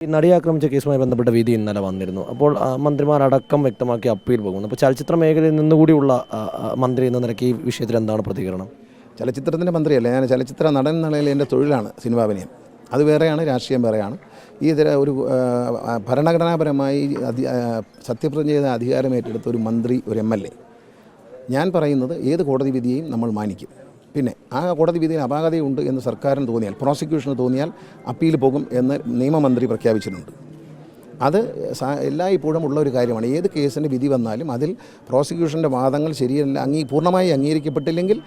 ഈ നടിയെ ആക്രമിച്ച കേസുമായി ബന്ധപ്പെട്ട വിധി ഇന്നലെ വന്നിരുന്നു. അപ്പോൾ മന്ത്രിമാരടക്കം വ്യക്തമാക്കി അപ്പീൽ പോകുന്നു. അപ്പോൾ ചലച്ചിത്ര മേഖലയിൽ നിന്നുകൂടിയുള്ള മന്ത്രി എന്ന നിലയ്ക്ക് ഈ വിഷയത്തിൽ എന്താണ് പ്രതികരണം? ചലച്ചിത്രത്തിൻ്റെ മന്ത്രിയല്ല, ഞാൻ ചലച്ചിത്ര നടൻ എന്ന നിലയിൽ എൻ്റെ തൊഴിലാണ് സിനിമാഭിനയം. അത് വേറെയാണ്, രാഷ്ട്രീയം വേറെയാണ്. ഈ ഒരു ഭരണഘടനാപരമായി സത്യപ്രതിജ്ഞ ചെയ്ത അധികാരമേറ്റെടുത്ത ഒരു മന്ത്രി, ഒരു MLA, ഞാൻ പറയുന്നത് ഏത് കോടതി വിധിയെയും നമ്മൾ മാനിക്കും. പിന്നെ ആ കോടതി വിധിയിൽ അപാകതയുണ്ട് എന്ന് സർക്കാരിന് തോന്നിയാൽ, പ്രോസിക്യൂഷന് തോന്നിയാൽ അപ്പീൽ പോകും എന്ന് നിയമമന്ത്രി പ്രഖ്യാപിച്ചിട്ടുണ്ട്. അത് എല്ലായ്പ്പോഴും ഉള്ള ഒരു കാര്യമാണ്. ഏത് കേസിൻ്റെ വിധി വന്നാലും അതിൽ പ്രോസിക്യൂഷൻ്റെ വാദങ്ങൾ ശരിയല്ല, പൂർണ്ണമായി അംഗീകരിക്കപ്പെട്ടില്ലെങ്കിൽ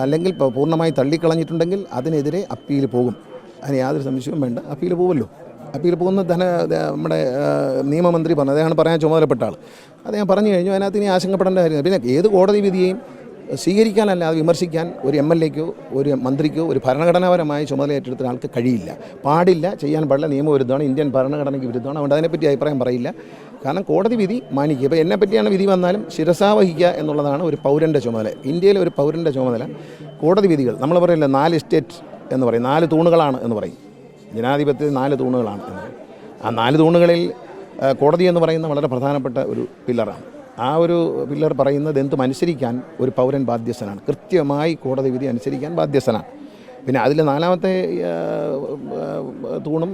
അല്ലെങ്കിൽ പൂർണ്ണമായി തള്ളിക്കളഞ്ഞിട്ടുണ്ടെങ്കിൽ അതിനെതിരെ അപ്പീൽ പോകും. അതിന് യാതൊരു സംശയവും വേണ്ട, അപ്പീൽ പോകുമല്ലോ. അപ്പീൽ പോകുന്ന നമ്മുടെ നിയമമന്ത്രി പറഞ്ഞു, അദ്ദേഹമാണ് പറയാൻ ചുമതലപ്പെട്ട ആൾ. അദ്ദേഹം പറഞ്ഞു കഴിഞ്ഞു, അതിനകത്ത് ഇനി ആശങ്കപ്പെടേണ്ട കാര്യം. പിന്നെ ഏത് കോടതി വിധിയെയും സ്വീകരിക്കാനല്ല, അത് വിമർശിക്കാൻ ഒരു MLAക്കോ ഒരു മന്ത്രിക്കോ ഒരു ഭരണഘടനാപരമായി ചുമതല ഏറ്റെടുത്ത ആൾക്ക് കഴിയില്ല, പാടില്ല, ചെയ്യാൻ പാടില്ല. നിയമവിരുദ്ധമാണ്, ഇന്ത്യൻ ഭരണഘടനയ്ക്ക് വിരുദ്ധമാണ്. അതുകൊണ്ട് അതിനെപ്പറ്റി അഭിപ്രായം പറയില്ല. കാരണം കോടതി വിധി മാനിക്കുക. ഇപ്പോൾ എന്നെപ്പറ്റിയാണ് വിധി വന്നാലും ശിരസാവഹിക്കുക എന്നുള്ളതാണ് ഒരു പൗരൻ്റെ ചുമതല. ഇന്ത്യയിലെ ഒരു പൗരൻ്റെ ചുമതല. കോടതി വിധികൾ നമ്മൾ പറയില്ല, 4 സ്റ്റേറ്റ് എന്ന് പറയും, 4 തൂണുകളാണ് എന്ന് പറയും. ജനാധിപത്യത്തിൽ 4 തൂണുകളാണ് എന്ന് പറയും. ആ 4 തൂണുകളിൽ കോടതി എന്ന് പറയുന്നത് വളരെ പ്രധാനപ്പെട്ട ഒരു പില്ലറാണ്. ആ ഒരു പില്ലർ പറയുന്നത് എന്തും അനുസരിക്കാൻ ഒരു പൗരൻ ബാധ്യസ്ഥനാണ്. കൃത്യമായി കോടതി വിധി അനുസരിക്കാൻ ബാധ്യസ്ഥനാണ്. പിന്നെ അതിൽ 4ാമത്തെ തൂണും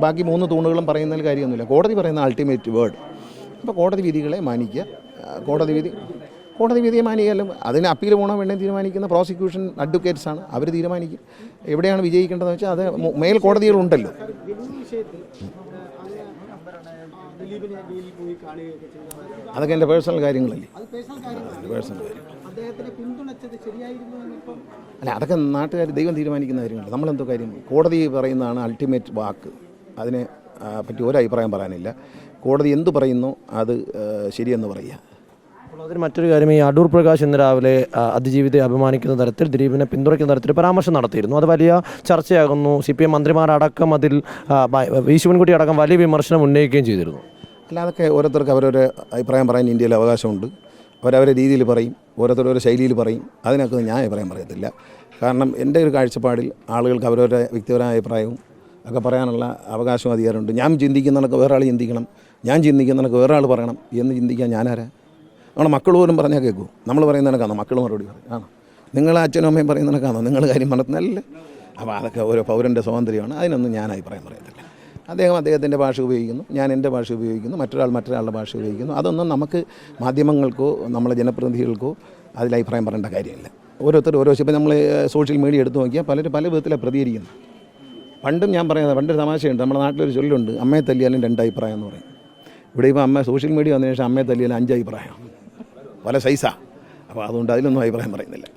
ബാക്കി 3 തൂണുകളും പറയുന്നതിൽ കാര്യമൊന്നുമില്ല. കോടതി പറയുന്ന അൾട്ടിമേറ്റ് വേർഡ്. അപ്പോൾ കോടതി വിധികളെ മാനിക്കുക. കോടതി വിധിയെ മാനിക്കാലും അതിന് അപ്പീൽ പോകണോ വേണ്ടേ തീരുമാനിക്കുന്ന പ്രോസിക്യൂഷൻ അഡ്വക്കേറ്റ്സാണ്, അവർ തീരുമാനിക്കും. എവിടെയാണ് വിജയിക്കേണ്ടതെന്ന് വെച്ചാൽ അത് മേൽ കോടതികളുണ്ടല്ലോ. അതൊക്കെ എൻ്റെ പേഴ്സണൽ കാര്യങ്ങളല്ലേ, പേഴ്സണൽ കാര്യം അല്ല. അതൊക്കെ നാട്ടുകാർ, ദൈവം തീരുമാനിക്കുന്ന കാര്യങ്ങളല്ല. നമ്മളെന്തോ കാര്യം, കോടതി പറയുന്നതാണ് അൾട്ടിമേറ്റ് വാക്ക്. അതിനെ പറ്റി ഒരു അഭിപ്രായം പറയാനില്ല. കോടതി എന്തു പറയുന്നു അത് ശരിയെന്ന് പറയുക. അതിന് മറ്റൊരു കാര്യം, ഈ അടൂർ പ്രകാശ് ഇന്ന് രാവിലെ അതിജീവിതയെ അപമാനിക്കുന്ന തരത്തിൽ, ദിലീപിനെ പിന്തുണയ്ക്കുന്ന തരത്തിൽ പരാമർശം നടത്തിയിരുന്നു. അത് വലിയ ചർച്ചയാകുന്നു. CPM മന്ത്രിമാരടക്കം അതിൽ ശിവൻകുട്ടി അടക്കം വലിയ വിമർശനം ഉന്നയിക്കുകയും ചെയ്തിരുന്നു. അല്ല, അതൊക്കെ ഓരോരുത്തർക്ക് അവരവരെ അഭിപ്രായം പറയാൻ ഇന്ത്യയിൽ അവകാശമുണ്ട്. അവരവരെ രീതിയിൽ പറയും, ഓരോരുത്തരവരെ ശൈലിയിൽ പറയും. അതിനൊക്കെ ഞാൻ അഭിപ്രായം പറയത്തില്ല. കാരണം എൻ്റെ ഒരു കാഴ്ചപ്പാടിൽ ആളുകൾക്ക് അവരവരുടെ വ്യക്തിപരമായ അഭിപ്രായവും ഒക്കെ പറയാനുള്ള അവകാശവും അധികാരമുണ്ട്. ഞാൻ ചിന്തിക്കുന്നതൊക്കെ വേറെ ആൾ ചിന്തിക്കണം, ഞാൻ ചിന്തിക്കുന്നതൊക്കെ വേറെ ആൾ പറയണം എന്ന് ചിന്തിക്കാൻ ഞാനാരാ? നമ്മുടെ മക്കൾ പോലും പറഞ്ഞാൽ കേൾക്കൂ. നമ്മൾ പറയുന്നതിനൊക്കെയാണോ മക്കൾ മറുപടി പറയും? ആണോ? നിങ്ങൾ അച്ഛനും അമ്മയും പറയുന്നതിനൊക്കെയാണോ നിങ്ങൾ കാര്യം പറഞ്ഞല്ലേ? അപ്പോൾ അതൊക്കെ ഓരോ പൗരൻ്റെ സ്വാതന്ത്ര്യമാണ്. അതിനൊന്നും ഞാൻ അഭിപ്രായം പറയത്തില്ല. അദ്ദേഹം അദ്ദേഹത്തിൻ്റെ ഭാഷ ഉപയോഗിക്കുന്നു, ഞാൻ എൻ്റെ ഭാഷ ഉപയോഗിക്കുന്നു, മറ്റൊരാളുടെ ഭാഷ ഉപയോഗിക്കുന്നു. അതൊന്നും നമുക്ക് മാധ്യമങ്ങൾക്കോ നമ്മളെ ജനപ്രതിനിധികൾക്കോ അതിൽ അഭിപ്രായം പറയേണ്ട കാര്യമില്ല. ഓരോരുത്തർ ഓരോ, ഇപ്പോൾ നമ്മൾ സോഷ്യൽ മീഡിയ എടുത്തു നോക്കിയാൽ പലരും പല വിധത്തിലാണ് പ്രതികരിക്കുന്നത്. പണ്ടും ഞാൻ പറയുന്നത്, പണ്ടൊരു തമാശയുണ്ട്. നമ്മുടെ നാട്ടിലൊരു ചൊല്ലുണ്ട്, അമ്മയെ തല്ലിയാലും 2 അഭിപ്രായം എന്ന് പറയും. ഇവിടെ ഇപ്പോൾ സോഷ്യൽ മീഡിയ വന്നതിന് ശേഷം അമ്മയെ തല്ലിയാലും 5 അഭിപ്രായം, പല സൈസാണ്. അപ്പോൾ അതുകൊണ്ട് അതിലൊന്നും അഭിപ്രായം പറയുന്നില്ല.